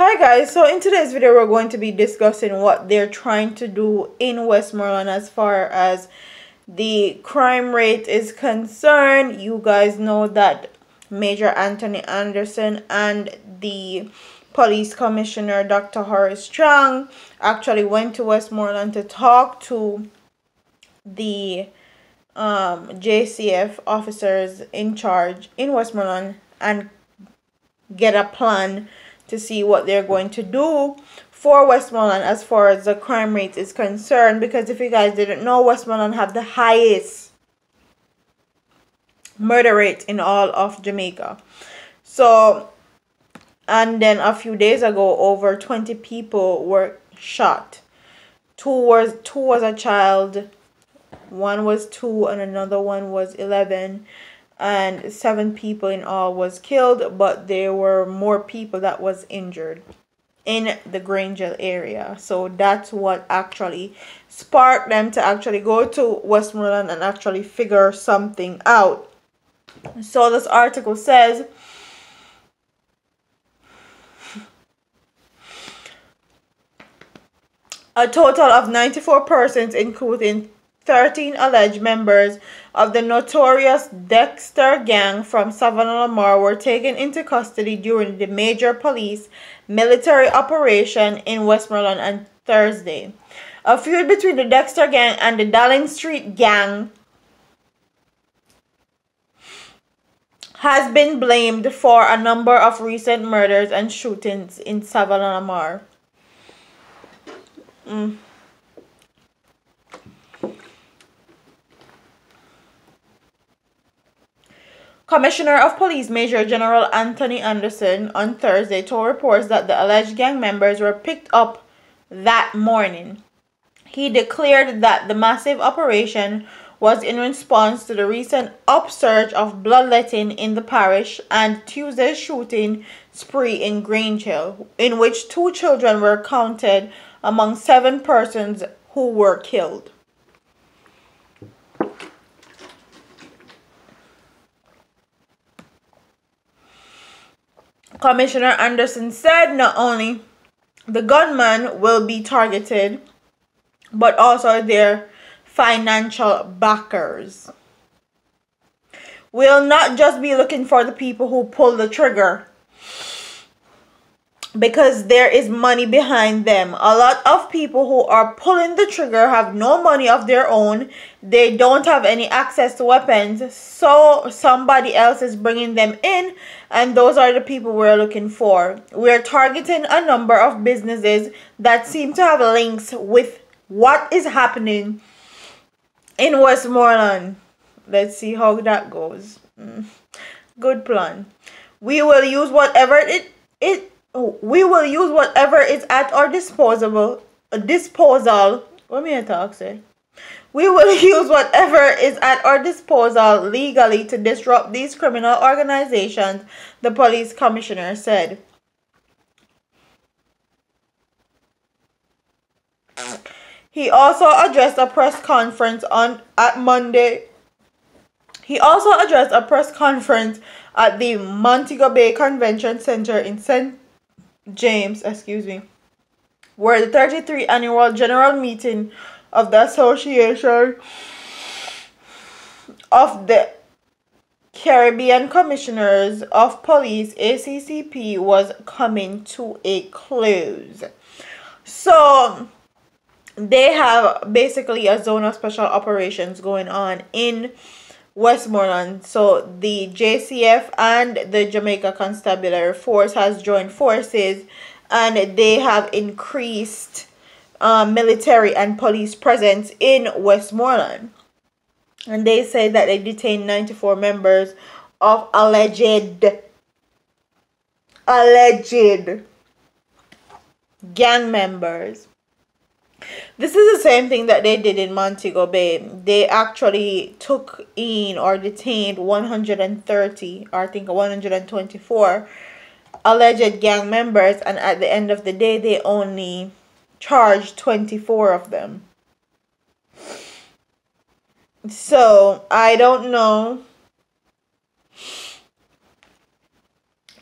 Hi guys, so in today's video we're going to be discussing what they're trying to do in Westmoreland as far as the crime rate is concerned. You guys know that Major Anthony Anderson and the police commissioner Dr. Horace Strang actually went to Westmoreland to talk to the JCF officers in charge in Westmoreland and get a plan to see what they're going to do for Westmoreland as far as the crime rate is concerned. Because if you guys didn't know, Westmoreland have the highest murder rate in all of Jamaica. So, and then a few days ago, over 20 people were shot. Two was a child, one was 2 and another one was 11, and 7 people in all was killed, but there were more people that was injured in the Grangeville area. So that's what actually sparked them to actually go to Westmoreland and actually figure something out. So this article says a total of 94 persons, including 13 alleged members of the notorious Dexter gang from Savannah Lamar, were taken into custody during the major police military operation in Westmoreland on Thursday. A feud between the Dexter gang and the Dowling Street gang has been blamed for a number of recent murders and shootings in Savannah Lamar. Commissioner of Police Major General Anthony Anderson on Thursday told reporters that the alleged gang members were picked up that morning. He declared that the massive operation was in response to the recent upsurge of bloodletting in the parish and Tuesday's shooting spree in Grangeville, in which 2 children were counted among 7 persons who were killed. Commissioner Anderson said not only the gunman will be targeted, but also their financial backers. We'll not just be looking for the people who pull the trigger, because there is money behind them. A lot of people who are pulling the trigger have no money of their own. They don't have any access to weapons, so somebody else is bringing them in, and those are the people we're looking for. We're targeting a number of businesses that seem to have links with what is happening in Westmoreland. Let's see how that goes. Good plan. We will use whatever we will use whatever is at our disposal. What me I talk say? We will use whatever is at our disposal legally to disrupt these criminal organizations, the police commissioner said. He also addressed a press conference at Monday. He also addressed a press conference at the Montego Bay Convention Center in St. James, where the 33rd annual general meeting of the Association of the Caribbean Commissioners of Police, ACCP, was coming to a close. So they have basically a zone of special operations going on in Westmoreland. So the JCF and the Jamaica Constabulary Force has joined forces, and they have increased military and police presence in Westmoreland. And they say that they detained 94 members of alleged gang members. This is the same thing that they did in Montego Bay. They actually took in or detained 130, or I think 124 alleged gang members, and at the end of the day they only charged 24 of them. So I don't know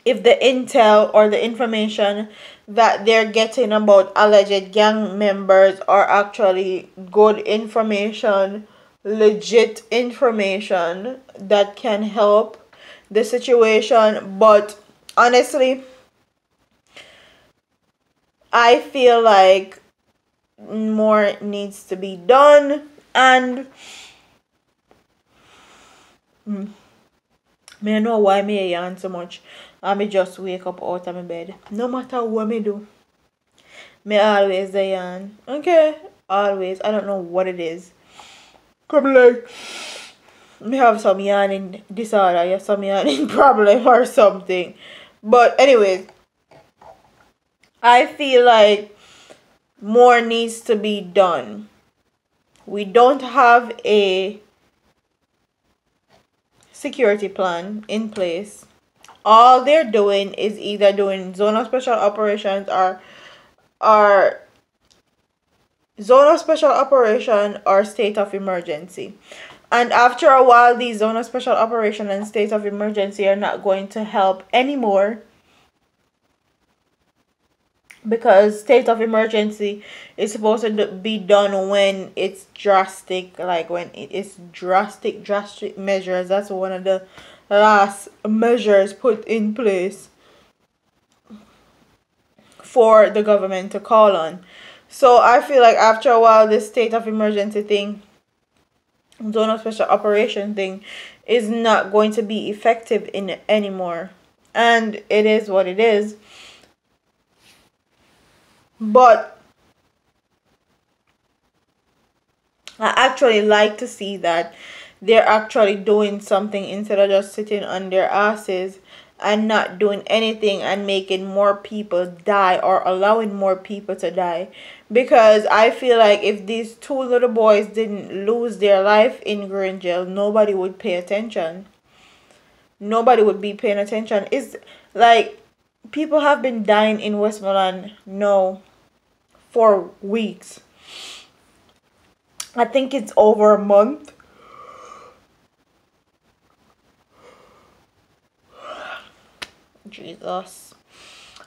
if the intel or the information that they're getting about alleged gang members are actually good information, legit information that can help the situation. But honestly, I feel like more needs to be done. And me know why me yawn so much. I me just wake up out of my bed. No matter what me do, me always a yawn. Okay, always. I don't know what it is. Come like me have some yawning disorder, yeah, some yawning problem or something. But anyways, I feel like more needs to be done. We don't have a security plan in place. All they're doing is either doing zone of special operations or zone of special operation or state of emergency. And after a while, these zone of special operation and state of emergency are not going to help anymore, because state of emergency is supposed to be done when it's drastic, like when it is drastic measures. That's one of the last measures put in place for the government to call on. So I feel like after a while, this state of emergency thing, zone of special operation thing, is not going to be effective in anymore. And it is what it is. But I actually like to see that they're actually doing something instead of just sitting on their asses and not doing anything and making more people die or allowing more people to die. Because I feel like if these two little boys didn't lose their life in green jail, nobody would pay attention. Nobody would be paying attention. It's like people have been dying in Westmoreland now for weeks. I think it's over a month. Jesus.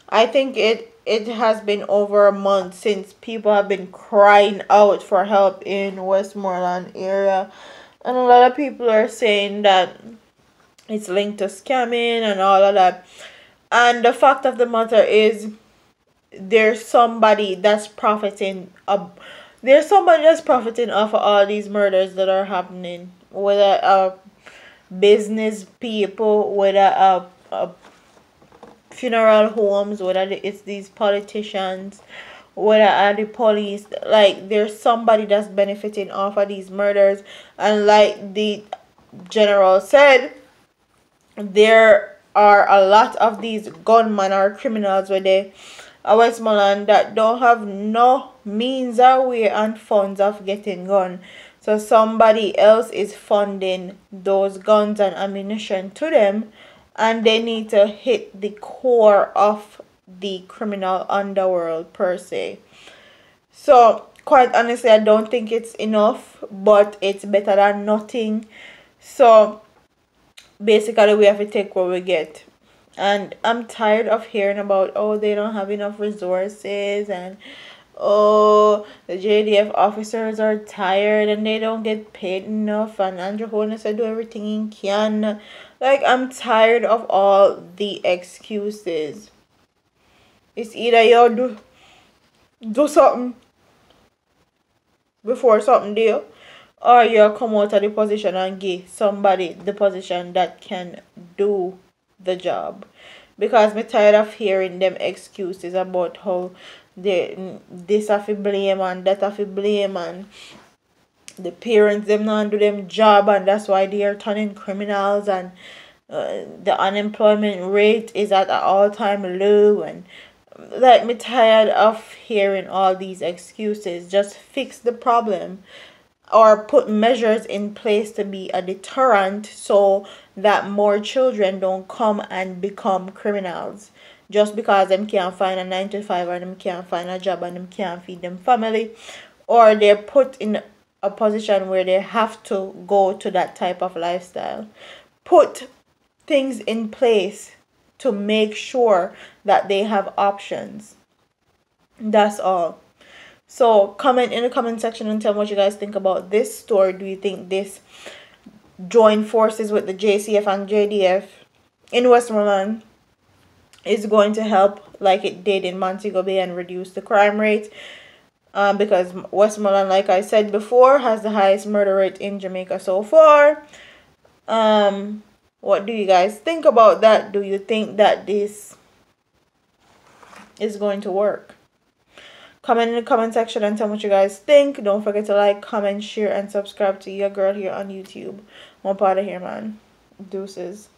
I think it has been over a month since people have been crying out for help in Westmoreland area. And a lot of people are saying that it's linked to scamming and all of that. And the fact of the matter is, there's somebody that's profiting off of all these murders that are happening. Whether business people, whether funeral homes, whether it's these politicians, whether the police. Like, there's somebody that's benefiting off of these murders. And like the general said, there are a lot of these gunmen or criminals where they Westmoreland that don't have no means or way and funds of getting gun. So somebody else is funding those guns and ammunition to them, and they need to hit the core of the criminal underworld per se. So quite honestly, I don't think it's enough, but it's better than nothing. So basically, we have to take what we get. And I'm tired of hearing about, oh, they don't have enough resources, and oh, the JDF officers are tired and they don't get paid enough, and Andrew Holness will do everything he can. Like, I'm tired of all the excuses. It's either you do something before something deal, or you come out of the position and give somebody the position that can do the job. Because I'm tired of hearing them excuses about how this have to blame and that have to blame, and the parents them not do them job, and that's why they are turning criminals, and the unemployment rate is at an all-time low. And like, me tired of hearing all these excuses. Just fix the problem, or put measures in place to be a deterrent so that more children don't come and become criminals just because them can't find a 9 to 5, or them can't find a job, and them can't feed them family, or they're put in a position where they have to go to that type of lifestyle. Put things in place to make sure that they have options. That's all. So comment in the comment section and tell me what you guys think about this story. Do you think this join forces with the JCF and JDF in Westmoreland is going to help like it did in Montego Bay and reduce the crime rate? Because Westmoreland, like I said before, has the highest murder rate in Jamaica so far. What do you guys think about that? Do you think that this is going to work? Comment in the comment section and tell me what you guys think. Don't forget to like, comment, share, and subscribe to your girl here on YouTube. I'm out of here, man. Deuces.